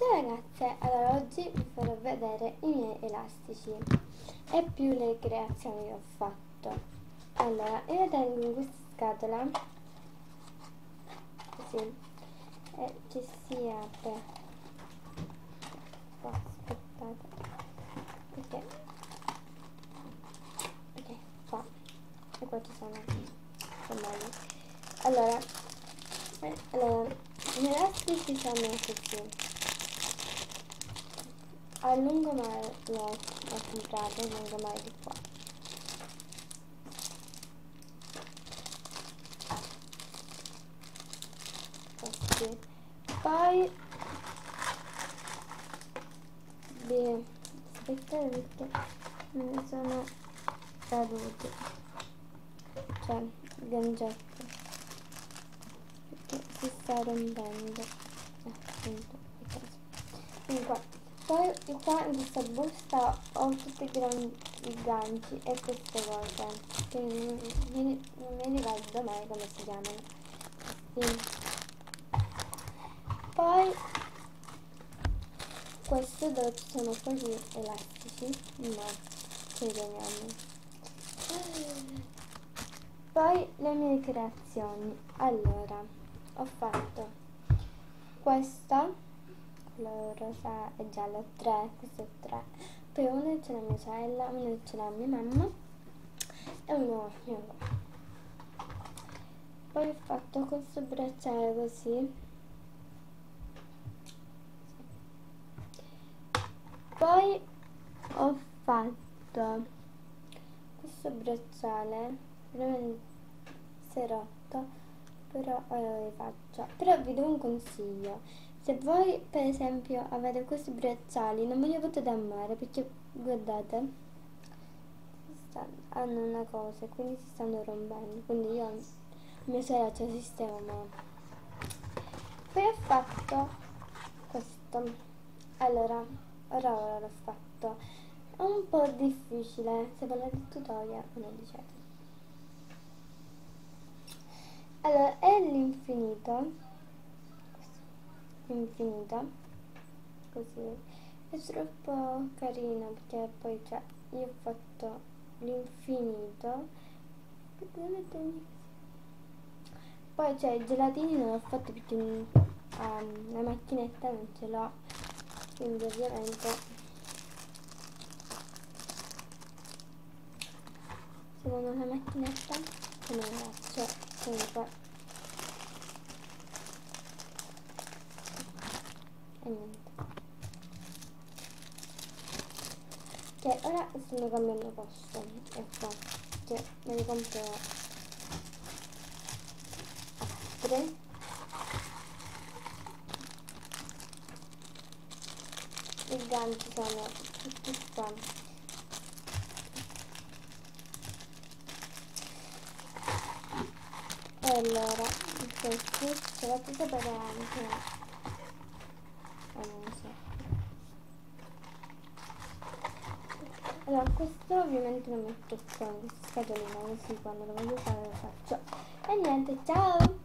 Ciao ragazze, allora oggi vi farò vedere i miei elastici e più le creazioni che ho fatto. Allora, io tengo in questa scatola così e ci si apre. Oh, aspettate, ok, qua e qua ci sono i pommelli. Allora, gli elastici sono così. A lungomare l'ho comprato, a lungomare di qua. Così. Poi aspettate perché me ne sono caduti, cioè il gancetto, perché si sta rompendo, appunto, quindi qua. Poi qua in questa busta ho tutti i grandi ganci e queste cose che non mi ricordo mai come si chiamano. Sì. Poi questo dove ci sono pochi elastici, no, ci teniamo. Poi le mie creazioni. Allora, ho fatto questa, quello rosa e giallo, 3, questo è 3. Poi uno ce l'ha mia sorella, uno ce l'ha mia mamma e uno mio papà. Poi ho fatto questo bracciale così. Poi ho fatto questo bracciale, veramente si è rotto, però ora vi faccio. Però vi do un consiglio: se voi per esempio avete questi bracciali, non ve li potete amare perché guardate, hanno una cosa, quindi si stanno rompendo, quindi io mia sorella ci sistema, ma poi ho fatto questo. Allora, ora l'ho fatto, è un po' difficile, se volete il tutorial me lo dicete. Allora, è l'infinito, così, è troppo carino perché poi cioè, io ho fatto l'infinito, poi cioè i gelatini non l'ho fatto perché la macchinetta non ce l'ho, quindi ovviamente se non ho la macchinetta come la faccio? Comunque, e niente, che ora stanno cambiando posto e qua che me ne compro altri. I ganci sono tutti qua. E allora questi ce l'ho sapere anche, non so. Allora questo ovviamente lo metto qua in questa scatolina, così quando lo voglio fare lo faccio. E niente, ciao!